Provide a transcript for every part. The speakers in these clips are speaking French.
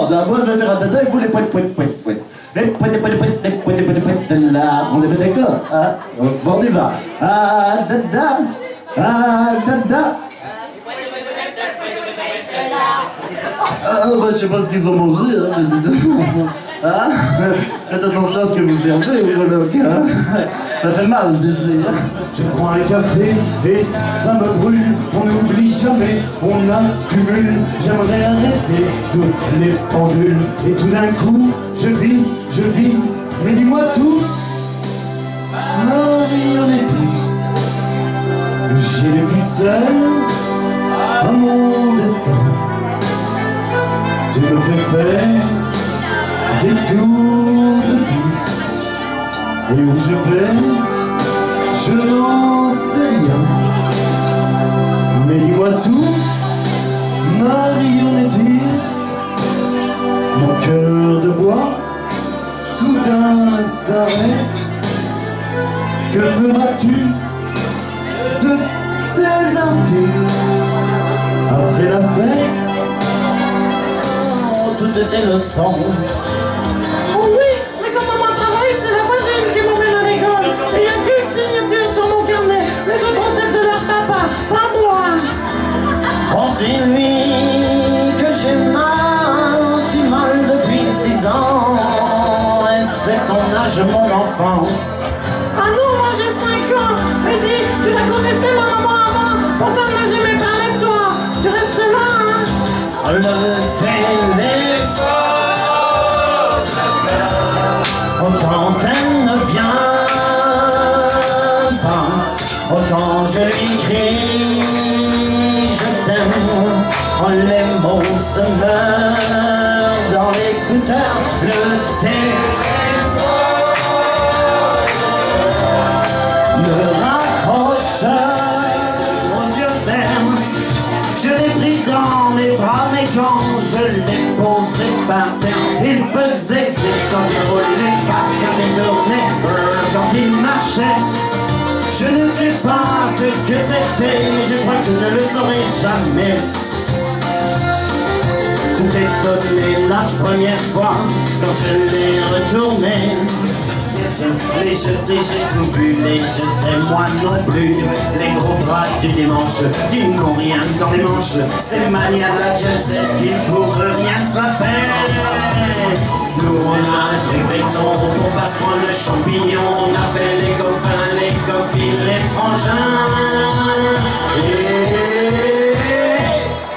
d'accord. Moi, je vais faire un dada et vous les poètes. Les poètes, là. On est bien d'accord, hein? Bon, on y va. Ah, dada. Ah, dada. Ah, bah, je sais pas ce qu'ils ont mangé, hein, mais hein? Faites attention à ce que vous servez, vous, hein? Ça fait mal, d'ici, hein? Je prends un café et ça me brûle. On n'oublie jamais, on accumule. J'aimerais arrêter toutes les pendules. Et tout d'un coup, je vis, mais dis-moi tout. Marionnettiste, j'ai les ficelles à mon destin. Tu me fais faire des tours de piste. Et où je vais, je n'en sais rien. Mais dis-moi tout, marionnettiste. Mon cœur de bois soudain s'arrête. Que feras-tu de tes artistes après la fête? Tout était le sang. Oh oui, mais quand maman travaille, c'est la voisine qui m'emmène à l'école. Et il n'y a qu'une signature sur mon carnet. Les autres celles de leur papa, pas moi. Oh, dis-lui que j'ai mal, aussi mal depuis 6 ans. Et c'est ton âge, mon enfant. Ah non, moi j'ai 5 ans. Mais dis, tu la connaissais ma maman avant. Pourtant moi j'aimais parler de toi. Tu restes là, hein? Le téléphone, autant elle ne vient pas, autant je lui crie je t'aime. Oh, les mots se meurent dans l'écouteur. Le téléphone me raccroche. Mon Dieu m'aime. Je l'ai pris dans mes bras, mais quand je l'ai posé par terre, il faisait quand il roulait pas, quand il tournait, quand il marchait. Je ne sais pas ce que c'était, mais je crois que je ne le saurai jamais. Tout étonné la première fois, quand je l'ai retourné. Les je sais, j'ai tout vu, les je t'aime moi non plus. Les gros bras du dimanche qui n'ont rien dans les manches. C'est mania de la jet set qui pour rien se la fait. Nous on a un truc béton, on passe moins le champignon. On appelle les copains, les copines, les frangins.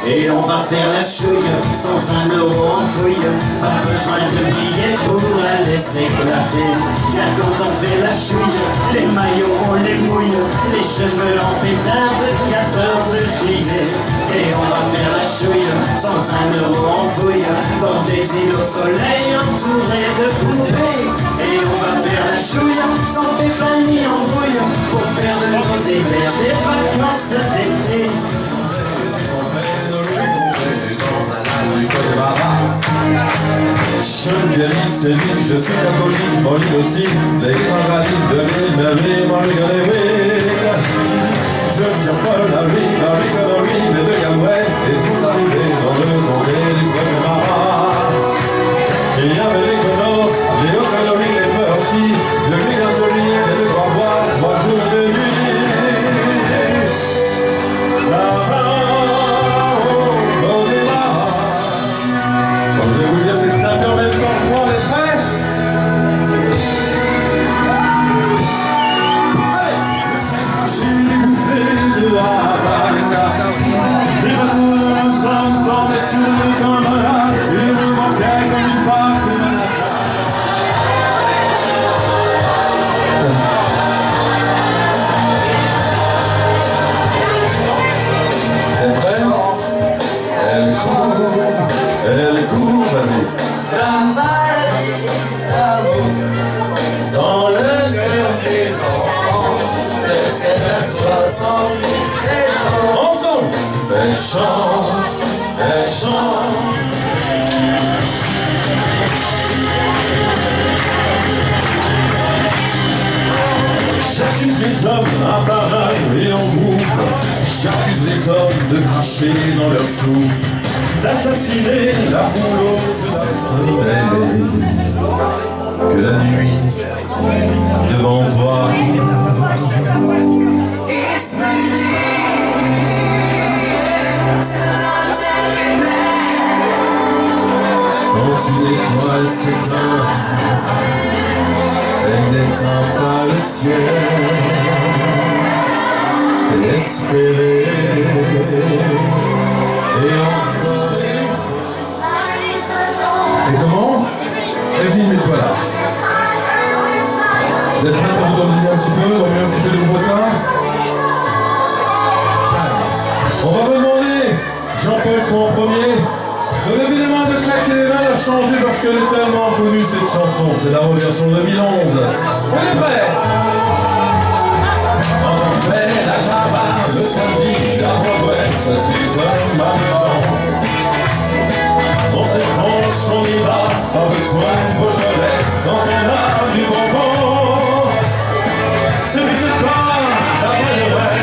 Et on va faire la chouille, sans 1 euro en fouille. Pas besoin de billets pour la laisser éclater. Car quand on fait la chouille, les maillots on les mouille. Les cheveux en pétard de 14 juillet. Et on va faire la chouille, sans 1 euro en fouille. Dans des îles au soleil entourées de poupées. Et on va faire la chouille, sans pépin ni embrouille. Pour faire de nos hivers des vacances d'été. Je guéris, séduis, je suis catholique, moi lui aussi, les paradis de l'énergie, moi le galérie. Je tiens pas la vie connerie, mais de Gabouet, et sont arrivés dans le monde des Connemara. Il y avait les connos, les hauts calories, les petits, le lit gasoline et le grand bois, 3 jours de nuit. Je vais vous dire, c'est un peu en même temps pour les frais. J'ai bouffé de la barrière. Les bateaux s'entendaient sur le canal. Il me manquait comme une barque de elle chante, elle court, vas-y. La maladie d'amour dans le cœur des enfants de 7 à 77 ans. Ensemble, elle chante, elle chante. J'accuse les hommes à pareil et en boucle. J'accuse les hommes de cracher dans leur soupe, d'assassiner la bouleuse. soleil, que la nuit devant toi. Quand une étoile s'éteint, elle n'éteint pas le ciel. Espérer et encore. Et comment? Evelyne, mets-toi là. Vous êtes prêts à vous dormir un petit peu, dormir un petit peu de botin? On va vous demander, Jean-Paul, toi en premier, de lever les mains, de claquer les mains, la changer parce qu'elle est tellement connue cette chanson. C'est la reversion 2011. On est prêts? On fait la java, le samedi, la Broadway, ça c'est comme maintenant. On s'effonce, on y va, pas besoin de Beaujolais, quand on a du bonbon. C'est vite pas la Broadway,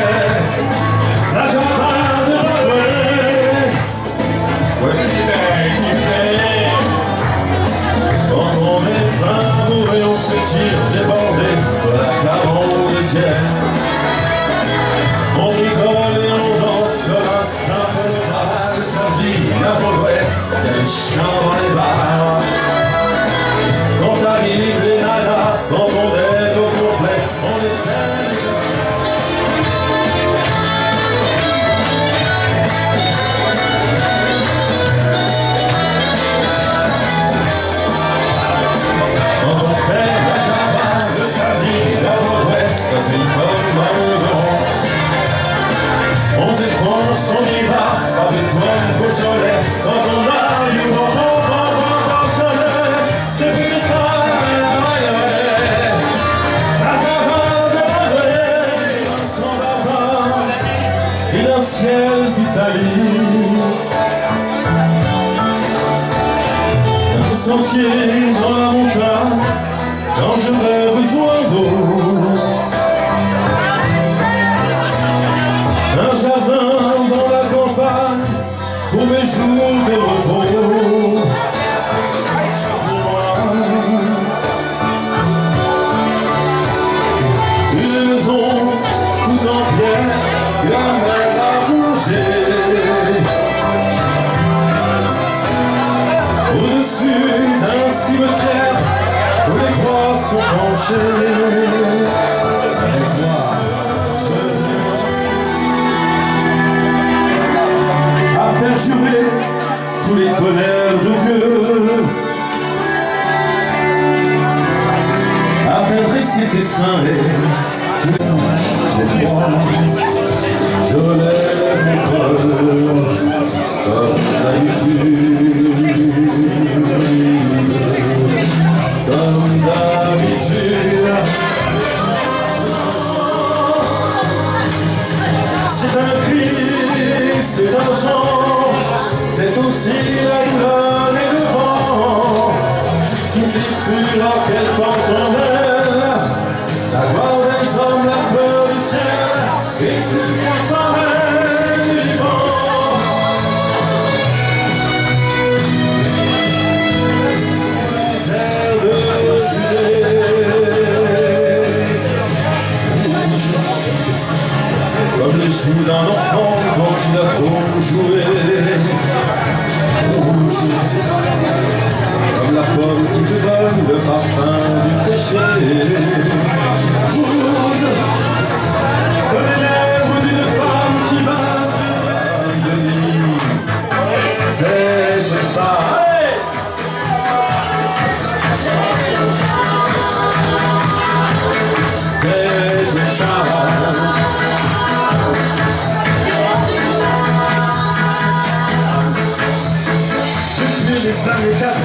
la java de Broadway. Ouais, qui fait. Quand on est amoureux, on s'étire débordé de la caron de Dienne. On rigole et on danse comme un simple bal. Le samedi, la Broadway, y'a les chiens dans les bars. Quand arrivent les nanas, quand on est au complet, on essaie de... Quand on fait la java, le samedi, la Broadway, ça c'est comme un grand. On s'effonce, on y va, pas besoin de Beaujolais. Quand on a du bonbon, Beaujolais, c'est plus de taille, la java de Broadway, sans bavard, et d'un ciel d'Italie. Un sentier dans la montagne, quand j'aurai besoin d'eau. Un jardin dans la campagne pour mes jours de repos. Une maison tout en pierre, la mer à bouger. Au-dessus d'un cimetière où les croix sont penchées. Avec moi, faire jurer tous les tonnerres de Dieu, à faire dresser tes seins et j'ai froid, je lève mon cœur comme d'habitude, comme d'habitude. C'est un cri, c'est un chant, c'est aussi la douleur et le vent qui fissure qu'elle porte en elle, la gloire des hommes, la peur du ciel, et tout porte en elle du vent. Les airs de comme les joues d'un enfant quand il a trop joué. Rouge, comme la pomme qui te donne le parfum du péché. Rouge, comme les lèvres d'une femme qui va sur la nuit. Et c'est ça. Les années 80